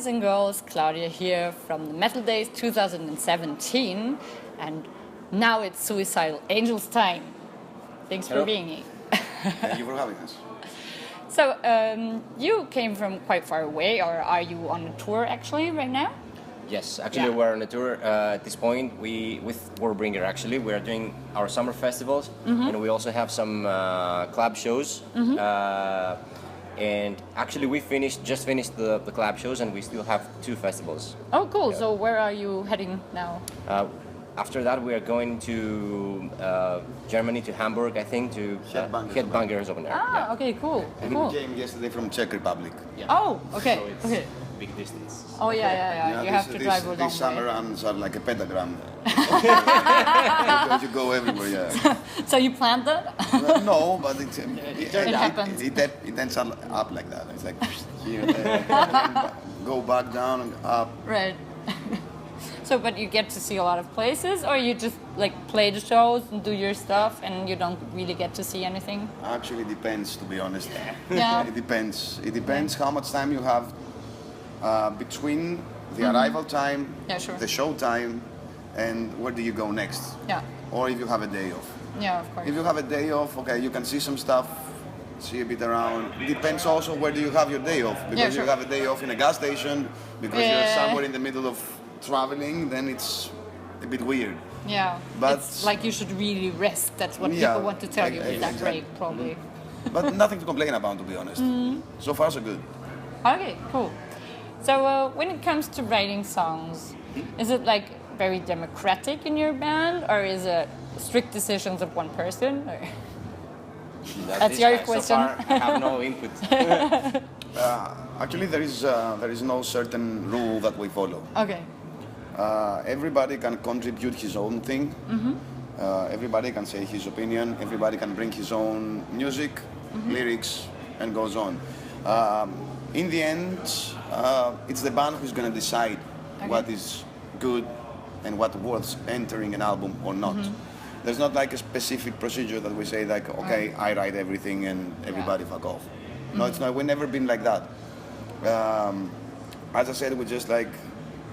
and girls, Claudia here from the Metaldays 2017, and now it's Suicidal Angels time. Thanks for being here. Thank you for having us. So, you came from quite far away, or are you on a tour actually right now? Yes, actually we're on a tour at this point. With Ebenberger actually, we are doing our summer festivals, and we also have some club shows. And actually, we just finished the club shows, and we still have 2 festivals. Oh, cool! So where are you heading now? After that, we are going to Germany, to Hamburg, I think, to Headbangers over there. Ah, okay, cool. And cool. we came yesterday from Czech Republic. Yeah. Oh, okay. So it's okay. big distance. Oh yeah. You have to drive a long These summer way. runs are like a pentagram. Because you go everywhere, yeah. So you planned that? No, but it happens. It ends up like that. It's like here, there, and then go back down and up. Right. So, but you get to see a lot of places, or you just like play the shows and do your stuff, and you don't really get to see anything? Actually, depends, to be honest. Yeah. It depends. It depends how much time you have between the arrival time, the show time, and where do you go next? Yeah. Or if you have a day off. Yeah, of course. If you have a day off, okay, you can see some stuff, see a bit around. Depends also where do you have your day off. Because you have a day off in a gas station, because you're somewhere in the middle of traveling, then it's a bit weird. Yeah, but it's like you should really rest. That's what people want to tell you with that break, probably. But nothing to complain about, to be honest. So far, so good. Okay, cool. So when it comes to writing songs, is it like very democratic in your band, or is it strict decisions of one person? Or? That's your question. So far, I have no input. Actually, there is no certain rule that we follow. Okay. Everybody can contribute his own thing. Everybody can say his opinion. Everybody can bring his own music, lyrics, and goes on. In the end, it's the band who's going to decide what is good and what worth entering an album or not. There's not like a specific procedure that we say like, okay, I write everything and everybody fuck off. No, it's not. We've never been like that. As I said, we just like,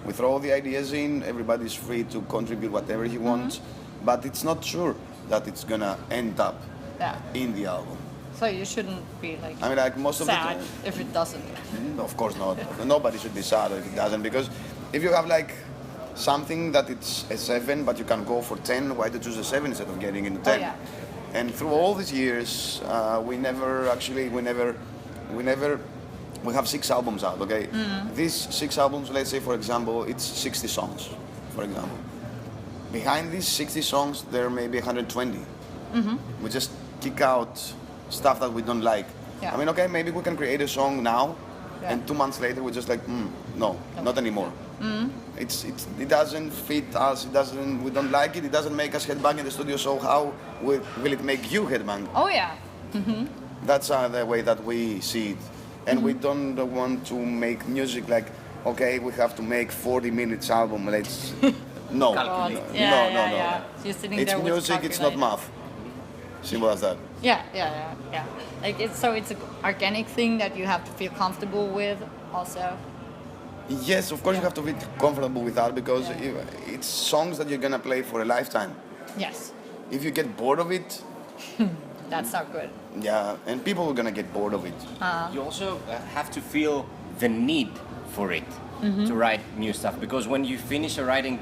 we throw all the ideas in, everybody's free to contribute whatever he wants, but it's not sure that it's gonna end up in the album. So you shouldn't be like, I mean, like most of sad if it doesn't. Of course not. Nobody should be sad if it doesn't, because if you have like something that it's a 7 but you can go for 10, why to choose a 7 instead of getting into 10? And through all these years, we have 6 albums out, okay? These 6 albums, let's say for example, it's 60 songs, for example. Behind these 60 songs, there may be 120. We just kick out stuff that we don't like. I mean, okay, maybe we can create a song now, and 2 months later we're just like, no, not anymore. It doesn't fit us, we don't like it, it doesn't make us headbang in the studio, so how will it make you headbang? Oh yeah. That's the way that we see it. And we don't want to make music like, okay, we have to make 40 minutes album, let's... No. No. You're sitting it's there with music, it's not math. Simple as that. Yeah. Like it's an organic thing that you have to feel comfortable with also. Yes, of course you have to be comfortable with that, because it's songs that you're gonna play for a lifetime. Yes. If you get bored of it... That's not good. Yeah, and people are gonna get bored of it. You also have to feel the need for it to write new stuff, because when you finish a writing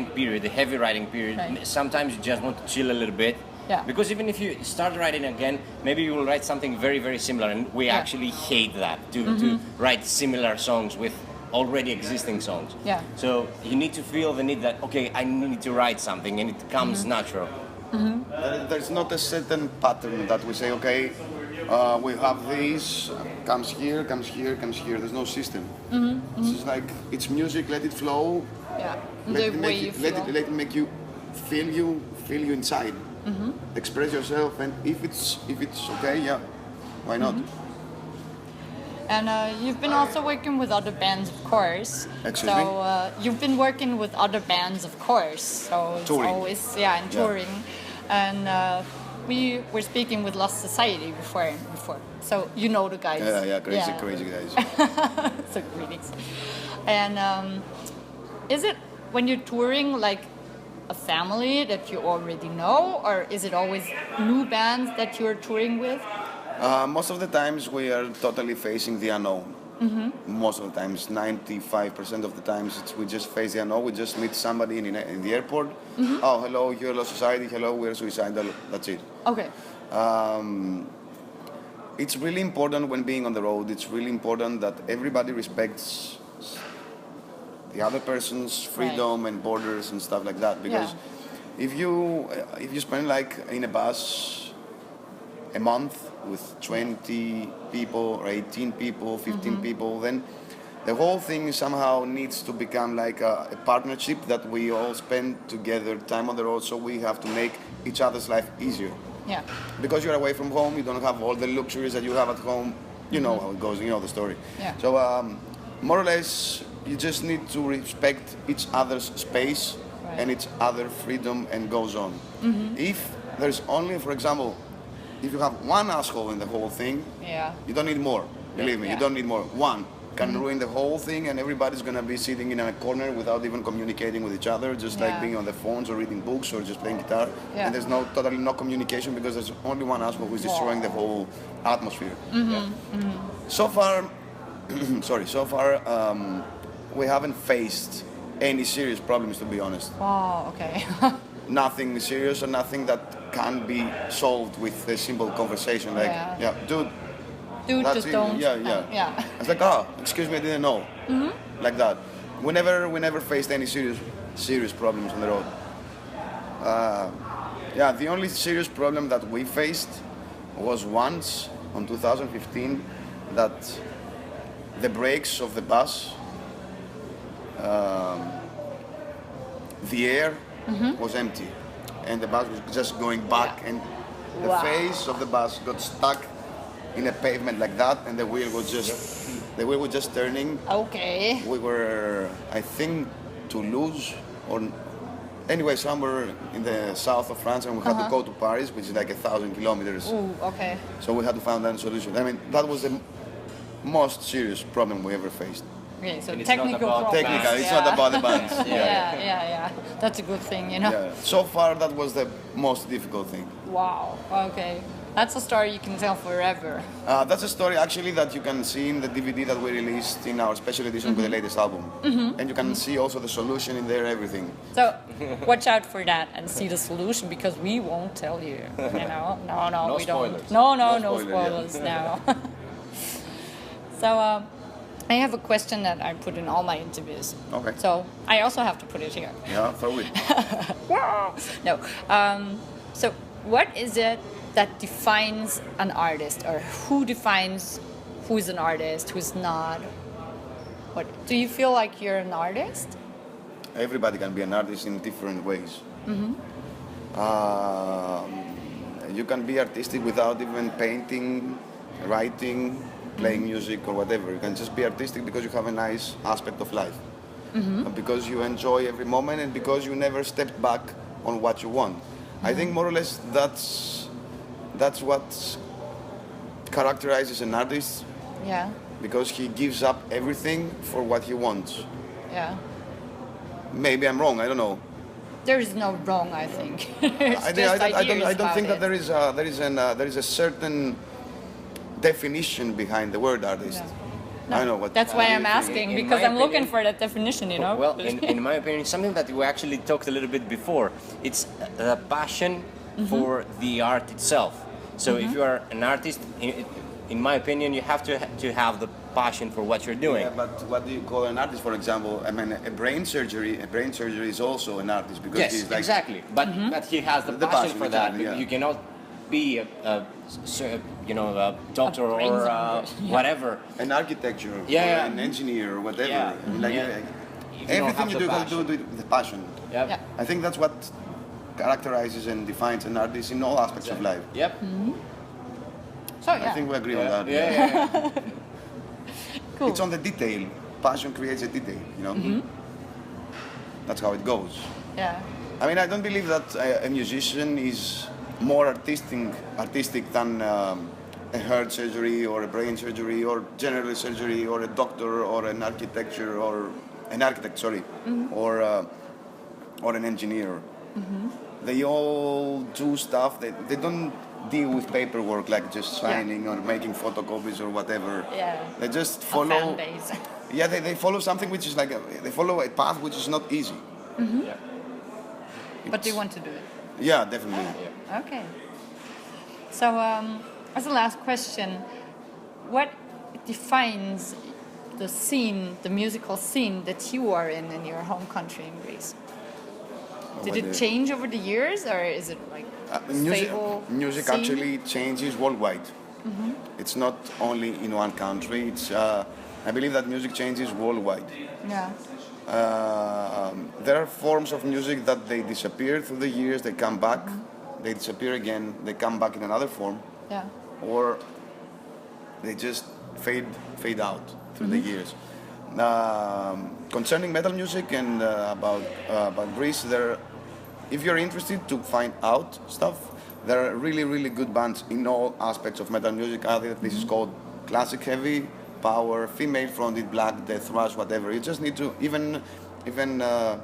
period, the heavy writing period, sometimes you just want to chill a little bit. Yeah. Because even if you start writing again, maybe you will write something very, very similar, and we actually hate that, to write similar songs with already existing songs. Yeah. So you need to feel the need that, okay, I need to write something, and it comes natural. There's not a certain pattern that we say, okay, we have this, comes here, there's no system. It's just like, it's music, let it flow, let it make you feel you inside. Express yourself, and if it's okay, why not? And you've been also working with other bands, of course. Excuse me? So you've been working with other bands, of course. So it's touring. always, and touring. And we were speaking with Lost Society before, so you know the guys. Yeah, crazy guys. So greetings. And is it when you're touring like a family that you already know, or is it always new bands that you're touring with? Most of the times we are totally facing the unknown. Most of the times, 95% of the times, we just face the unknown. We just meet somebody in the airport. Oh, hello, you're Lost Society. Hello, we're Suicidal. That's it. Okay. It's really important when being on the road. It's really important that everybody respects the other person's freedom and borders and stuff like that. Because if you spend like in a bus a month with 20 people or 18 people, 15 people, then the whole thing somehow needs to become like a partnership that we all spend together time on the road, so we have to make each other's life easier. Yeah. Because you're away from home, you don't have all the luxuries that you have at home. You know how it goes, you know the story. Yeah. So more or less, you just need to respect each other's space and each other freedom and goes on. If there's only, for example, if you have one asshole in the whole thing, you don't need more. Believe me, you don't need more. One can ruin the whole thing, and everybody's gonna be sitting in a corner without even communicating with each other, just like being on the phones or reading books or just playing guitar. And there's totally no communication because there's only one asshole who's destroying the whole atmosphere. So far, we haven't faced any serious problems, to be honest. Oh, okay. Nothing serious or nothing that can be solved with a simple conversation like, dude, that's just it. don't. Yeah. It's like, excuse me, I didn't know. Like that. We never faced any serious problems on the road. The only serious problem that we faced was once on 2015 that the brakes of the bus, the air was empty, and the bus was just going back, and the face of the bus got stuck in a pavement like that, and the wheel was just turning. Okay. We were, I think, Toulouse or anyway somewhere in the south of France, and we had to go to Paris, which is like 1,000 kilometers. Ooh, okay. So we had to find that solution. I mean, that was the most serious problem we ever faced. Okay, so And it's technical not about problems. Technical, it's not about the bands. Yeah. That's a good thing, you know. Yeah. So far, that was the most difficult thing. Wow. Okay. That's a story you can tell forever. That's a story actually that you can see in the DVD that we released in our special edition with the latest album. And you can see also the solution in there, everything. So watch out for that and see the solution, because we won't tell you. You know? No, we spoilers. don't. No spoilers, spoilers now. So I have a question that I put in all my interviews. Okay. So I also have to put it here. Yeah, throw it. No. So what is it that defines an artist, or who defines who is an artist, who's not? What do you feel like you're an artist? Everybody can be an artist in different ways. You can be artistic without even painting, writing, playing music or whatever. You can just be artistic because you have a nice aspect of life. Because you enjoy every moment and because you never stepped back on what you want. I think more or less that's what characterizes an artist. Yeah. Because he gives up everything for what he wants. Yeah. Maybe I'm wrong, I don't know. There is no wrong, I think. I don't think that there is a certain definition behind the word artist. No. I know what. That's why I'm asking, in because my I'm looking opinion- for that definition, you know. Well, in my opinion, something that we actually talked a little bit before. It's the passion for the art itself. So if you are an artist, in my opinion, you have to have the passion for what you're doing. Yeah, but what do you call an artist? For example, I mean, a brain surgery is also an artist because Yes, he's like, exactly. But he has the passion for that. exactly, yeah. You cannot be a doctor or brain surgeon. whatever. an architecture, Yeah. or an engineer, or whatever. Yeah. Like, Yeah. If you don't everything have you the do, passion. do it with passion. Yep. Yeah. I think that's what characterizes and defines an artist in all aspects of life. Yep. So I think we agree on that. Yeah. cool. It's on the detail. Passion creates a detail, you know? That's how it goes. Yeah. I mean, I don't believe that a musician is more artistic than a heart surgery or a brain surgery or general surgery or a doctor or an architect, or an engineer. They all do stuff that they don't deal with paperwork like just signing or making photocopies or whatever. Yeah. They just A follow. fan base. Yeah, they follow something which is like they follow a path which is not easy. Yeah. But they want to do it. Yeah, definitely. Okay. So, as a last question, what defines the scene, the musical scene that you are in your home country in Greece? Did it change over the years, or is it like stable? Music scene? actually changes worldwide. It's not only in one country. It's I believe that music changes worldwide. Yeah. There are forms of music that they disappear through the years. They come back, they disappear again. They come back in another form, Yeah. or they just fade out through the years. Concerning metal music and about Greece, if you're interested to find out stuff, there are really good bands in all aspects of metal music. Either this is called classic heavy, power, female fronted, black death, thrash, whatever. You just need to even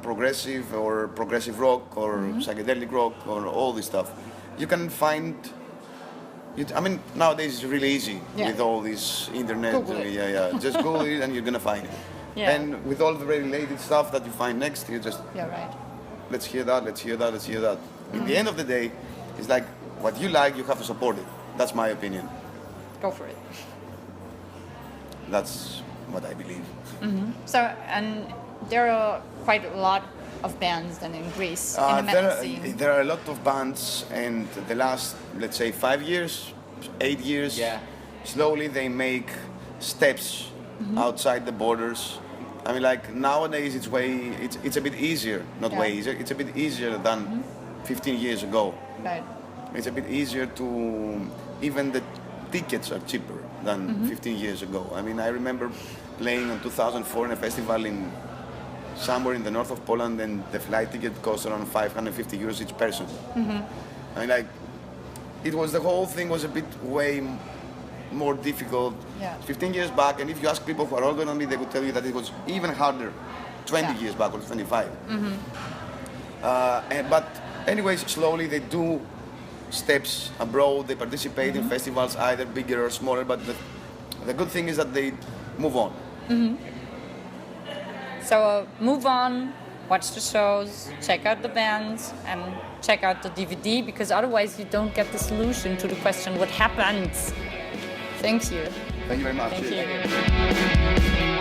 progressive or progressive rock or psychedelic rock or all this stuff. You can find. I mean, nowadays it's really easy with all this internet. Google it. Just Google it and you're gonna find it. Yeah. And with all the related stuff that you find next, you just Yeah. Right. let's hear that. In the end of the day, it's like what you like, you have to support it. That's my opinion. Go for it. That's what I believe. So, and there are quite a lot of bands then in Greece in the metal scene. There are a lot of bands, and the last, let's say, 5 years, 8 years, slowly they make steps outside the borders. I mean, like nowadays it's a bit easier, not way easier. It's a bit easier than 15 years ago. Right. It's a bit easier to, even the tickets are cheaper than 15 years ago. I mean, I remember playing in 2004 in a festival in somewhere in the north of Poland, and the flight ticket cost around 550 euros each person. I mean, like, the whole thing was a bit way more difficult 15 years back, and if you ask people who are older than me, they would tell you that it was even harder 20 years back or 25. But anyways, slowly they do steps abroad, they participate in festivals, either bigger or smaller, but the good thing is that they move on. So move on, watch the shows, check out the bands, and check out the DVD, because otherwise you don't get the solution to the question, what happens? Thank you. Thank you very much. Thank you.